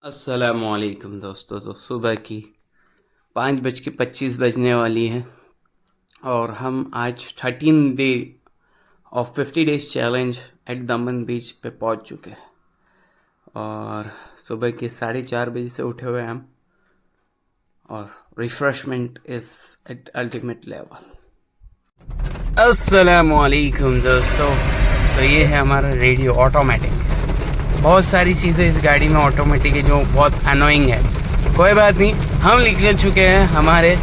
अस्सलामुअलैकुम दोस्तों। तो सुबह की 5:25 बजने वाली है और हम आज 13 day of 50 days challenge eight दमन बीच पे पहुंच चुके हैं और सुबह के 4:30 बजे से उठे हुए हैं हम और refreshment is at ultimate level. अस्सलामुअलैकुम दोस्तों। तो ये है हमारा रेडियो ऑटोमेटिक। बहुत सारी चीज़ें इस गाड़ी में ऑटोमेटिक है जो बहुत अनोइंग है। कोई बात नहीं, हम निकल चुके हैं हमारे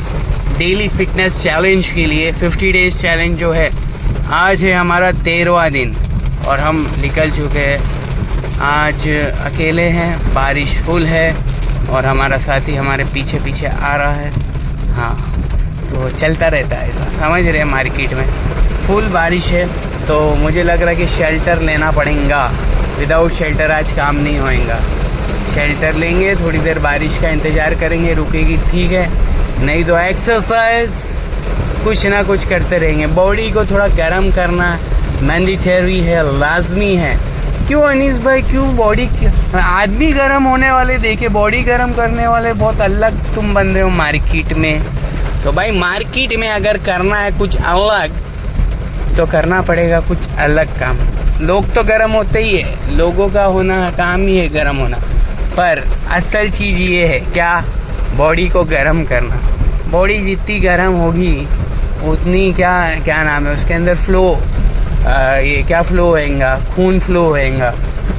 डेली फिटनेस चैलेंज के लिए। 50 डेज चैलेंज जो है, आज है हमारा 13वां दिन और हम निकल चुके हैं। आज अकेले हैं, बारिश फुल है और हमारा साथी हमारे पीछे पीछे आ रहा है। हाँ, तो चलता रहता है ऐसा, समझ रहे हैं। मार्केट में फुल बारिश है तो मुझे लग रहा है कि शेल्टर लेना पड़ेगा। विदाउट शेल्टर आज काम नहीं होएगा। शेल्टर लेंगे, थोड़ी देर बारिश का इंतज़ार करेंगे, रुकेगी ठीक है, नहीं तो एक्सरसाइज कुछ ना कुछ करते रहेंगे। बॉडी को थोड़ा गर्म करना मैंडेटरी है, लाजमी है। क्यों अनीस भाई, क्यों बॉडी, आदमी गर्म होने वाले देखे, बॉडी गर्म करने वाले बहुत अलग तुम बन रहे हो मार्केट में। तो भाई मार्केट में अगर करना है कुछ अलग तो करना पड़ेगा कुछ अलग काम। लोग तो गर्म होते ही है, लोगों का होना काम ही है गर्म होना, पर असल चीज़ ये है क्या, बॉडी को गर्म करना। बॉडी जितनी गर्म होगी उतनी क्या नाम है उसके अंदर फ्लो, ये क्या फ्लो होएगा, खून फ्लो होएगा।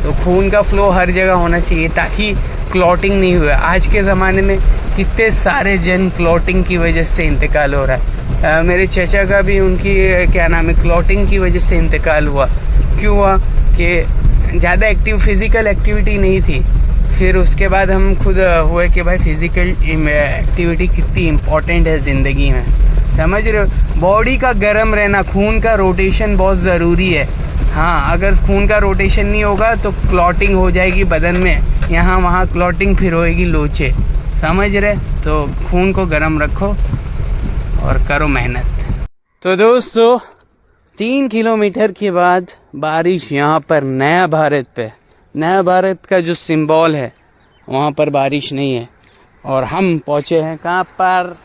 तो खून का फ्लो हर जगह होना चाहिए ताकि क्लॉटिंग नहीं हुए। आज के ज़माने में कितने सारे जन क्लॉटिंग की वजह से इंतकाल हो रहा है। मेरे चचा का भी उनकी क्या नाम है क्लॉटिंग की वजह से इंतकाल हुआ। क्यों हुआ कि ज़्यादा फिज़िकल एक्टिविटी नहीं थी। फिर उसके बाद हम खुद हुए कि भाई फिज़िकल एक्टिविटी कितनी इम्पोर्टेंट है ज़िंदगी में, समझ रहे हो। बॉडी का गर्म रहना, खून का रोटेशन बहुत ज़रूरी है। हाँ, अगर खून का रोटेशन नहीं होगा तो क्लॉटिंग हो जाएगी बदन में, यहाँ वहाँ क्लॉटिंग फिर होएगी लोचे, समझ रहे। तो खून को गर्म रखो और करो मेहनत। तो दोस्तों 3 किलोमीटर के बाद बारिश यहाँ पर नया भारत का जो सिंबल है वहाँ पर बारिश नहीं है और हम पहुँचे हैं कहाँ पर,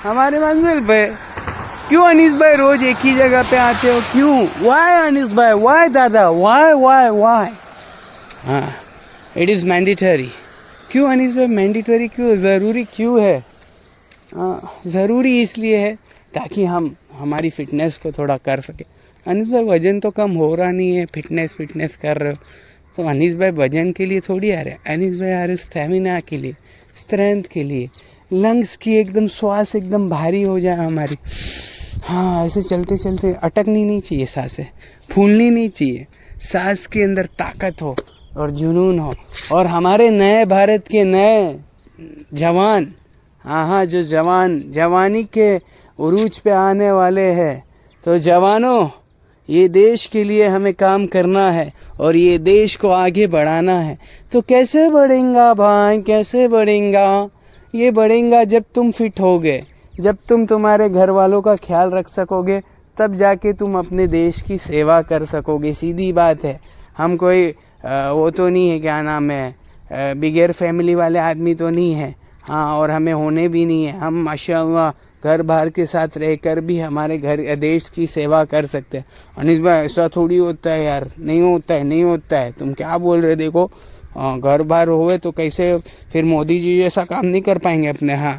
हमारे मंजिल पे। क्यों अनीस भाई रोज एक ही जगह पे आते हो, क्यों? वाई अनीस भाई, वाई दादा, वाई? हाँ, इट इज़ मैंडेटरी। क्यों अनीस भाई मैंडेटरी क्यों, ज़रूरी क्यों है? ज़रूरी इसलिए है ताकि हम हमारी फ़िटनेस को थोड़ा कर सके। अनीस भाई वज़न तो कम हो रहा नहीं है, फिटनेस कर रहे हो, तो अनीस भाई वज़न के लिए थोड़ी आ रहे हैं। अनीस भाई आ रहे स्टेमिना के लिए, स्ट्रेंथ के लिए, लंग्स की एकदम श्वास एकदम भारी हो जाए हमारी। हाँ, ऐसे चलते चलते अटकनी नहीं चाहिए, सांसें फूलनी नहीं चाहिए, सांस के अंदर ताकत हो और जुनून हो। और हमारे नए भारत के नए जवान, हाँ, जो जवानी के उरूज पे आने वाले हैं, तो जवानों, ये देश के लिए हमें काम करना है और ये देश को आगे बढ़ाना है। तो कैसे बढ़ेगा भाई, कैसे बढ़ेगा? ये बढ़ेगा जब तुम फिट होगे, जब तुम तुम्हारे घर वालों का ख्याल रख सकोगे, तब जाके तुम अपने देश की सेवा कर सकोगे। सीधी बात है। हम कोई वो तो नहीं है, क्या नाम है, बिगैर फैमिली वाले आदमी तो नहीं है। हाँ, और हमें होने भी नहीं है। हम माशाअल्लाह घर बार के साथ रहकर भी हमारे घर देश की सेवा कर सकते हैं। अनीस भाई ऐसा थोड़ी होता है यार, नहीं होता है। तुम क्या बोल रहे? देखो घर बार हुए तो कैसे फिर मोदी जी जैसा काम नहीं कर पाएंगे अपने। हाँ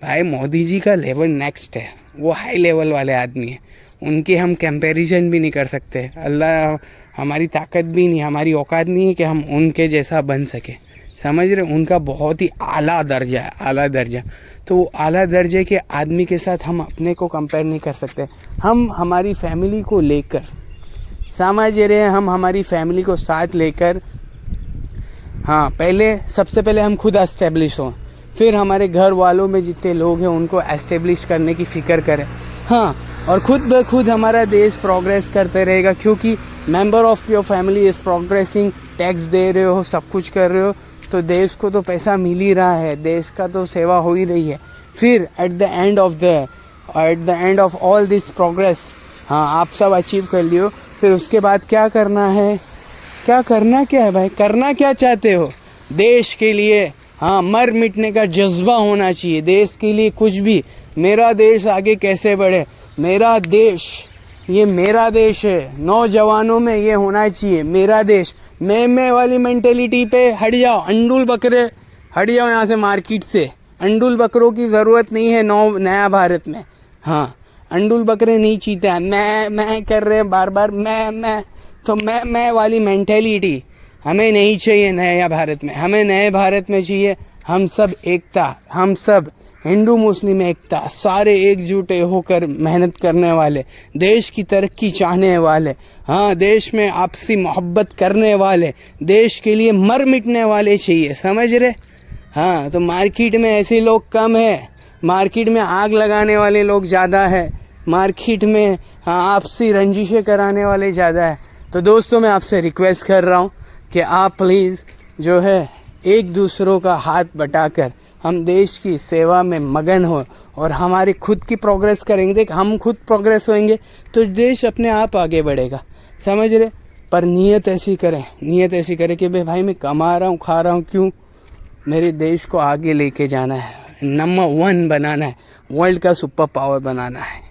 भाई, मोदी जी का लेवल नेक्स्ट है, वो हाई लेवल वाले आदमी हैं, उनके हम कंपैरिजन भी नहीं कर सकते। अल्लाह, हमारी ताकत भी नहीं, हमारी औकात नहीं है कि हम उनके जैसा बन सके, समझ रहे। उनका बहुत ही आला दर्जा है, आला दर्जा। तो आला दर्जे के आदमी के साथ हम अपने को कंपेयर नहीं कर सकते। हम हमारी फैमिली को लेकर, समझ रहे हैं, हम हमारी फैमिली को साथ लेकर, हाँ, सबसे पहले हम खुद एस्टेब्लिश हों, फिर हमारे घर वालों में जितने लोग हैं उनको एस्टेब्लिश करने की फ़िक्र करें। हाँ, और खुद ब खुद हमारा देश प्रोग्रेस करते रहेगा, क्योंकि member of your family is progressing. Tax दे रहे हो, सब कुछ कर रहे हो, तो देश को तो पैसा मिल ही रहा है, देश का तो सेवा हो ही रही है। फिर at the end of all this progress, हाँ, आप सब अचीव कर लियो, फिर उसके बाद क्या करना है, क्या है भाई, करना क्या चाहते हो? देश के लिए हाँ मर मिटने का जज्बा होना चाहिए, देश के लिए कुछ भी। मेरा देश आगे कैसे बढ़े, मेरा देश, ये मेरा देश है, नौजवानों में ये होना चाहिए, मेरा देश। मैं वाली मेंटेलिटी पे हट जाओ, अंडुल बकरे हट जाओ यहाँ से, मार्केट से। अंडुल बकरों की ज़रूरत नहीं है नया भारत में। हाँ, अंडुल बकरे नहीं चीते हैं, मैं कर रहे हैं बार बार, मैं तो मैं वाली मेंटेलिटी हमें नहीं चाहिए नया भारत में। हमें नए भारत में चाहिए हम सब एकता, हम सब हिंदू मुस्लिम एकता, सारे एकजुटे होकर मेहनत करने वाले, देश की तरक्की चाहने वाले, हाँ देश में आपसी मोहब्बत करने वाले, देश के लिए मर मिटने वाले चाहिए, समझ रहे। हाँ, तो मार्केट में ऐसे लोग कम है, मार्केट में आग लगाने वाले लोग ज़्यादा है, मार्केट में हाँ आपसी रंजिशें कराने वाले ज़्यादा है। तो दोस्तों, मैं आपसे रिक्वेस्ट कर रहा हूँ कि आप प्लीज़ जो है एक दूसरों का हाथ बटाकर हम देश की सेवा में मगन हो और हमारी खुद की प्रोग्रेस करेंगे। देख, हम खुद प्रोग्रेस होएंगे तो देश अपने आप आगे बढ़ेगा, समझ रहे। पर नीयत ऐसी करें कि भाई मैं कमा रहा हूँ, खा रहा हूँ, क्यों? मेरे देश को आगे लेके जाना है, नंबर 1 बनाना है, वर्ल्ड का सुपर पावर बनाना है।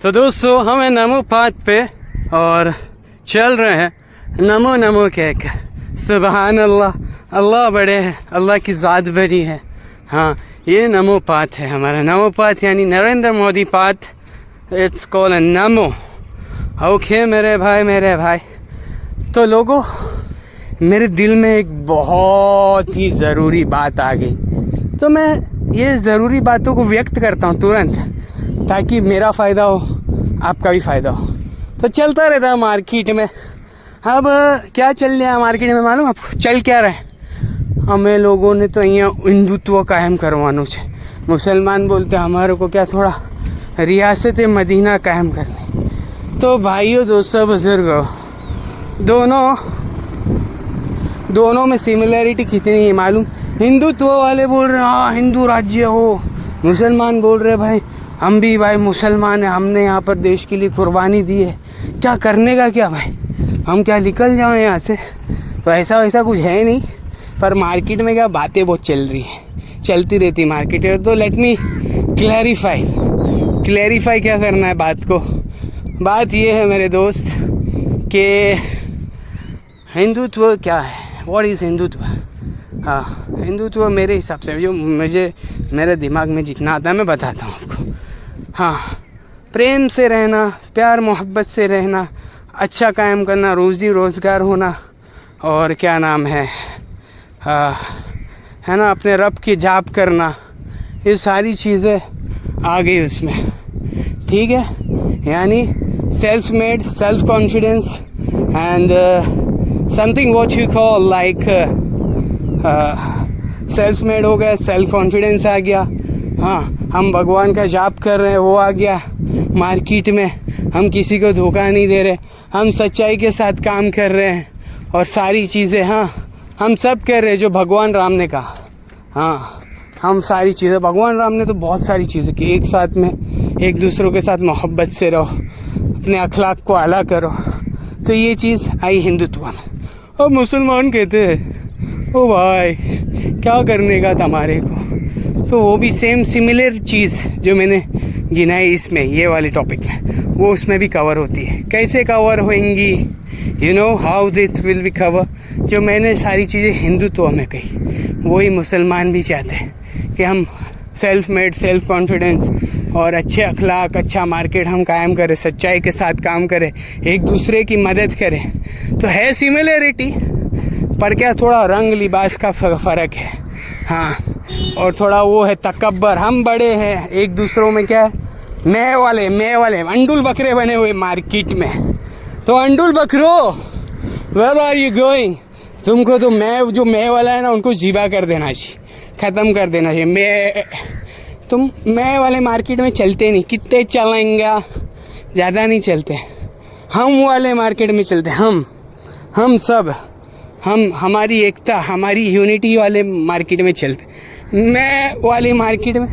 तो दोस्तों, हम हैं नमो पाथ पे और चल रहे हैं नमो नमो कहकर। सुबहान अल्लाह, अल्लाह बड़े हैं, अल्लाह की ज़ात बड़ी है। हाँ, ये नमो पाथ है हमारा, नमो पाथ यानी Narendra Modi path. It's called NaMo. Okay मेरे भाई। तो लोगों, मेरे दिल में एक बहुत ही ज़रूरी बात आ गई, तो मैं ये ज़रूरी बातों को व्यक्त करता हूँ तुरंत, ताकि मेरा फ़ायदा हो, आपका भी फ़ायदा हो। तो चलता रहता है मार्केट में। अब क्या चल रहा है मार्केट में मालूम आपको? चल क्या रहा है? हमें लोगों ने तो यहाँ हिंदुत्व कायम करवानो है। मुसलमान बोलते हमारे को क्या थोड़ा रियासत मदीना कायम करनी। तो भाइयों, दोस्तों, बुजुर्गों, दोनों में सिमिलरिटी कितनी है मालूम? हिंदुत्व वाले बोल रहे हैं हाँ हिंदू राज्य हो, मुसलमान बोल रहे भाई हम भी भाई मुसलमान हैं, हमने यहाँ पर देश के लिए कुर्बानी दी है, क्या करने का क्या भाई, हम क्या निकल जाओ यहाँ से? तो ऐसा कुछ है नहीं। पर मार्केट में क्या बातें बहुत चलती रहती मार्केट में। तो लेट मी क्लैरिफाई क्या करना है बात को। बात ये है मेरे दोस्त कि हिंदुत्व क्या है, व्हाट इज़ हिंदुत्व। हाँ, हिंदुत्व मेरे हिसाब से जो मेरे दिमाग में जितना आता है मैं बताता हूँ आपको। हाँ, प्रेम से रहना, प्यार मोहब्बत से रहना, अच्छा कायम करना, रोज़ी रोज़गार होना, और क्या नाम है ना, अपने रब की जाप करना, ये सारी चीज़ें आ गई उसमें, ठीक है। यानी self made, self confidence and something what you call like self made हो गया, सेल्फ कॉन्फिडेंस आ गया। हाँ, हम भगवान का जाप कर रहे हैं, वो आ गया मार्केट में। हम किसी को धोखा नहीं दे रहे, हम सच्चाई के साथ काम कर रहे हैं, और सारी चीज़ें हाँ हम सब कर रहे हैं जो भगवान राम ने कहा। हाँ, हम सारी चीज़ें, भगवान राम ने तो बहुत सारी चीज़ें की, एक साथ में एक दूसरों के साथ मोहब्बत से रहो, अपने अखलाक को आला करो। तो ये चीज़ आई हिंदुत्व में। और मुसलमान कहते हैं ओ भाई क्या करने का तुम्हारे को, तो वो भी सिमिलर चीज़ जो मैंने गिनाई इसमें, ये वाले टॉपिक में, वो उसमें भी कवर होती है। कैसे कवर होंगी, you know how this will be cover. जो मैंने सारी चीज़ें हिंदुत्व में कही, वही मुसलमान भी चाहते हैं कि हम सेल्फ मेड, सेल्फ कॉन्फिडेंस और अच्छे अखलाक, अच्छा मार्केट हम कायम करें, सच्चाई के साथ काम करें, एक दूसरे की मदद करें। तो है सिमिलरिटी, पर क्या थोड़ा रंग लिबास का फ़र्क है। हाँ, और थोड़ा वो है तकब्बर, हम बड़े हैं, एक दूसरों में क्या है मैं वाले अंडुल बकरे बने हुए मार्केट में। तो अंडुल बकरो, वेयर आर यू गोइंग? तुमको तो मैं वाला है ना, उनको जीवा कर देना चाहिए, ख़त्म कर देना चाहिए। तुम मैं वाले मार्केट में चलते नहीं, कितने चलेंगे, ज़्यादा नहीं चलते। हम वाले मार्केट में चलते, हम सब, हमारी एकता, हमारी यूनिटी वाले मार्केट में चलते। मैं वाली मार्केट में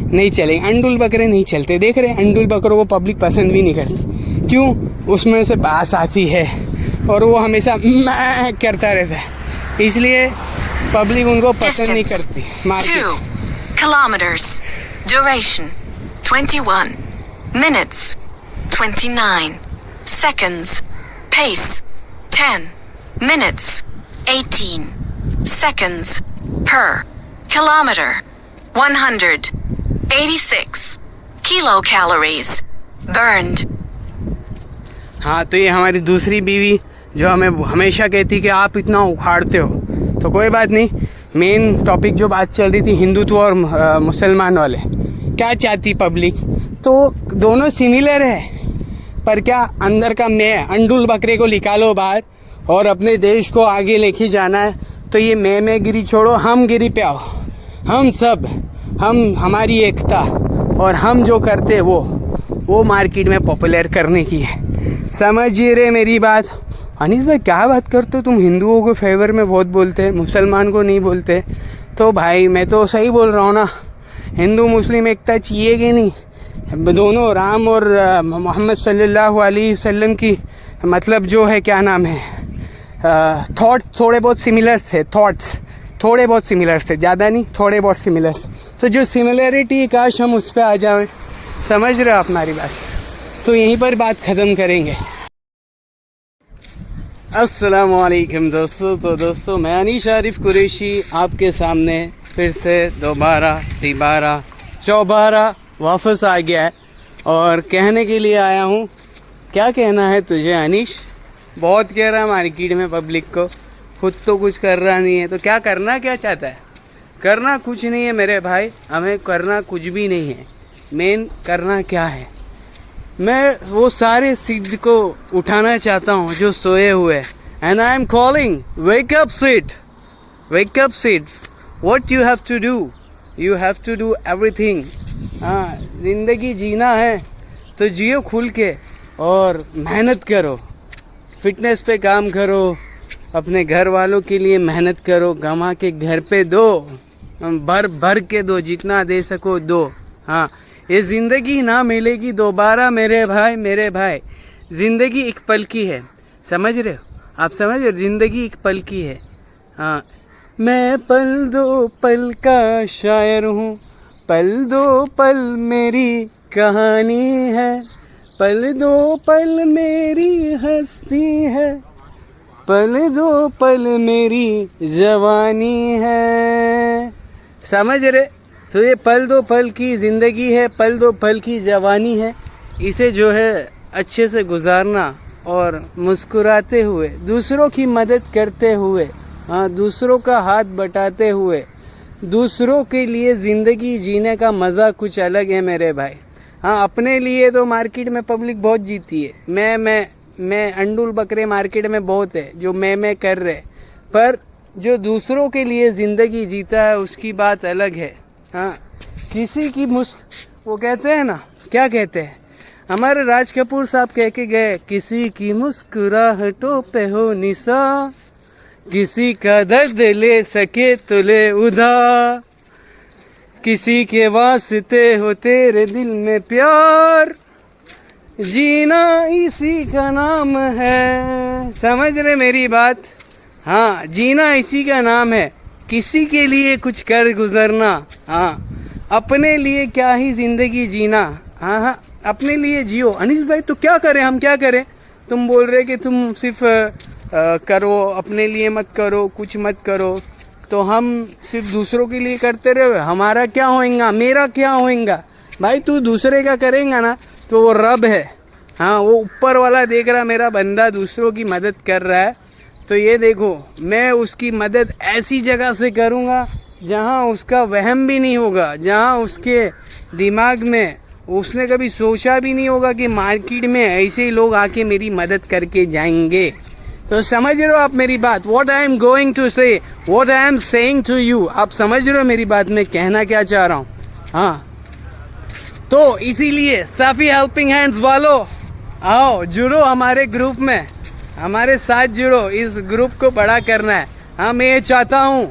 नहीं चलेंगे, अंडुल बकरे नहीं चलते। देख रहे हैं, अंडुल बकरों को पब्लिक पसंद भी नहीं करती। क्यों? उसमें से बास आती है और वो हमेशा मैं करता रहता है। इसलिए पब्लिक उनको पसंद नहीं Distance करती market. 2 kilometers. Duration 21 minutes 29 seconds. Pace 10 minutes 18 seconds per kilometer. 186 kilocalories burned. हाँ, तो ये हमारी दूसरी बीवी जो हमें हमेशा कहती कि आप इतना उखाड़ते हो। तो कोई बात नहीं, मेन टॉपिक जो बात चल रही थी हिंदुत्व और मुसलमान वाले, क्या चाहती पब्लिक, तो दोनों सिमिलर है, पर क्या अंदर का मैं अंडुल बकरे को निकालो बाहर और अपने देश को आगे लेके जाना है, तो ये मैं गिरी छोड़ो, हम गिरी पे आओ। हम सब, हमारी एकता और हम जो करते वो मार्केट में पॉपुलर करने की है। समझिए रे मेरी बात। अनीस भाई क्या बात करते हो, तुम हिंदुओं को फेवर में बहुत बोलते हैं, मुसलमान को नहीं बोलते। तो भाई मैं तो सही बोल रहा हूँ ना, हिंदू मुस्लिम एकता चाहिए कि नहीं? दोनों राम और मोहम्मद सल्लल्लाहु अलैहि वसल्लम की मतलब जो है क्या नाम है, थॉट थोड़े बहुत सिमिलर थे, थॉट्स थोड़े बहुत सिमिलर थे, ज़्यादा नहीं, थोड़े बहुत सिमिलर। तो जो सिमिलरिटी काश हम उस पर आ जाएं। समझ रहे हो आप हमारी बात? तो यहीं पर बात ख़त्म करेंगे। अस्सलामुअलैकुम दोस्तों। तो दोस्तों मैं अनीश आरिफ कुरैशी आपके सामने फिर से दोबारा चौबारा वापस आ गया है और कहने के लिए आया हूँ। क्या कहना है तुझे अनीश? बहुत कह रहा है मार्केट में पब्लिक को, खुद तो कुछ कर रहा नहीं है, तो क्या करना क्या चाहता है? करना कुछ नहीं है मेरे भाई, हमें करना कुछ भी नहीं है। मेन करना क्या है, मैं वो सारे सीड को उठाना चाहता हूँ जो सोए हुए हैं। And I am calling, wake up seed, wake up seed, what you have to do, you have to do everything. हाँ, ज़िंदगी जीना है तो जियो खुल के और मेहनत करो, फिटनेस पे काम करो, अपने घर वालों के लिए मेहनत करो, कमा के घर पे दो, भर के दो, जितना दे सको दो। हाँ, ये ज़िंदगी ना मिलेगी दोबारा मेरे भाई। ज़िंदगी एक पल की है, समझ रहे हो? आप समझ रहे हो? ज़िंदगी एक पल की है। हाँ, मैं पल दो पल का शायर हूँ, पल दो पल मेरी कहानी है, पल दो पल मेरी हस्ती है, पल दो पल मेरी जवानी है। समझ रहे? तो ये पल दो पल की ज़िंदगी है, पल दो पल की जवानी है। इसे जो है अच्छे से गुजारना और मुस्कुराते हुए, दूसरों की मदद करते हुए, हाँ, दूसरों का हाथ बटाते हुए, दूसरों के लिए ज़िंदगी जीने का मज़ा कुछ अलग है मेरे भाई। हाँ, अपने लिए तो मार्केट में पब्लिक बहुत जीती है, मैं अंडुल बकरे मार्केट में बहुत है जो मैं कर रहे, पर जो दूसरों के लिए ज़िंदगी जीता है उसकी बात अलग है। हाँ, किसी की वो कहते हैं ना, क्या कहते हैं, हमारे राज कपूर साहब कह के गए, किसी की मुस्कुराहटों पे हो निशा, किसी का दर्द ले सके तो ले उधार, किसी के वास्ते हो तेरे दिल में प्यार, जीना इसी का नाम है। समझ रहे मेरी बात? हाँ, जीना इसी का नाम है, किसी के लिए कुछ कर गुजरना। हाँ, अपने लिए क्या ही ज़िंदगी जीना। हाँ, अपने लिए जियो। अनीस भाई तो क्या करें, हम क्या करें? तुम बोल रहे कि तुम सिर्फ करो, अपने लिए मत करो, कुछ मत करो, तो हम सिर्फ दूसरों के लिए करते रहे, हमारा क्या होएगा, मेरा क्या होएगा? भाई तू दूसरे का करेगा ना तो वो रब है। हाँ, वो ऊपर वाला देख रहा मेरा बंदा दूसरों की मदद कर रहा है, तो ये देखो मैं उसकी मदद ऐसी जगह से करूँगा जहाँ उसका वहम भी नहीं होगा, जहाँ उसके दिमाग में उसने कभी सोचा भी नहीं होगा कि मार्केट में ऐसे ही लोग आके मेरी मदद करके जाएंगे। तो समझ रहे हो आप मेरी बात? What I am going to say, what I am saying to you, आप समझ रहे हो मेरी बात में कहना क्या चाह रहा हूँ? हाँ, तो इसीलिए सभी हेल्पिंग हैंड्स वालों आओ जुड़ो हमारे ग्रुप में, हमारे साथ जुड़ो, इस ग्रुप को बड़ा करना है। हाँ, मैं ये चाहता हूँ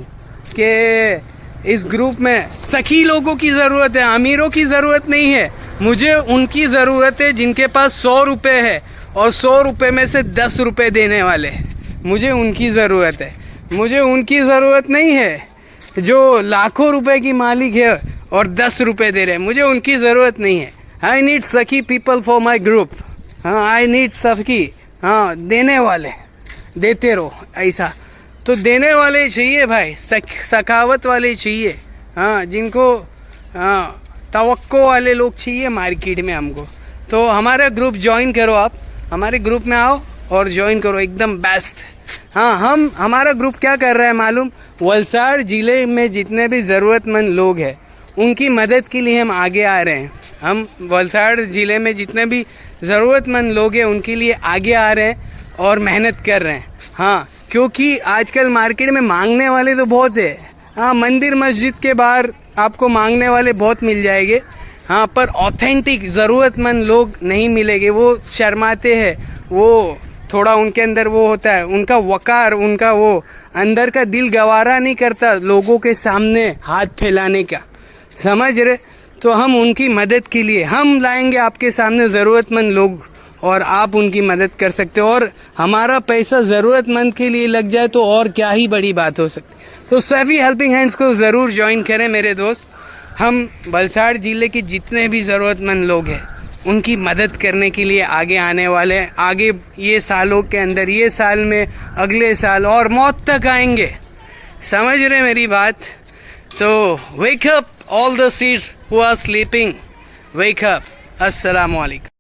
कि इस ग्रुप में सखी लोगों की ज़रूरत है, अमीरों की ज़रूरत नहीं है। मुझे उनकी ज़रूरत है जिनके पास 100 रुपये है और 100 रुपये में से 10 रुपये देने वाले हैं, मुझे उनकी ज़रूरत है। मुझे उनकी ज़रूरत नहीं है जो लाखों रुपए की मालिक है और 10 रुपए दे रहे हैं, मुझे उनकी ज़रूरत नहीं है। आई नीड सखी पीपल फॉर माई ग्रुप। हाँ, आई नीड सखी, हाँ, देने वाले, देते रहो ऐसा। तो देने वाले चाहिए भाई, सखावत वाले चाहिए, हाँ, जिनको हाँ तवक्को वाले लोग चाहिए मार्केट में हमको। तो हमारा ग्रुप ज्वाइन करो, आप हमारे ग्रुप में आओ और ज्वाइन करो, एकदम बेस्ट। हाँ, हमारा ग्रुप क्या कर रहा है मालूम, वलसाड़ ज़िले में जितने भी ज़रूरतमंद लोग हैं उनकी मदद के लिए हम आगे आ रहे हैं। हम वलसाड़ ज़िले में जितने भी ज़रूरतमंद लोग हैं उनके लिए आगे आ रहे हैं और मेहनत कर रहे हैं। हाँ, क्योंकि आजकल मार्केट में मांगने वाले तो बहुत है। हाँ, मंदिर मस्जिद के बाहर आपको मांगने वाले बहुत मिल जाएंगे, हाँ, पर ऑथेंटिक ज़रूरतमंद लोग नहीं मिलेंगे। वो शर्माते हैं, वो थोड़ा उनके अंदर वो होता है, उनका वकार, उनका वो अंदर का दिल गवारा नहीं करता लोगों के सामने हाथ फैलाने का, समझ रहे। तो हम उनकी मदद के लिए हम लाएंगे आपके सामने ज़रूरतमंद लोग और आप उनकी मदद कर सकते हो। और हमारा पैसा ज़रूरतमंद के लिए लग जाए तो और क्या ही बड़ी बात हो सकती। तो सभी हेल्पिंग हैंड्स को ज़रूर ज्वाइन करें मेरे दोस्त। हम वलसाड़ ज़िले के जितने भी ज़रूरतमंद लोग हैं उनकी मदद करने के लिए आगे आने वाले हैं। आगे ये सालों के अंदर, ये साल में, अगले साल और मौत तक आएंगे, समझ रहे मेरी बात। So wake up all the seeds who are sleeping, wake up. अस्सलाम वालेकुम।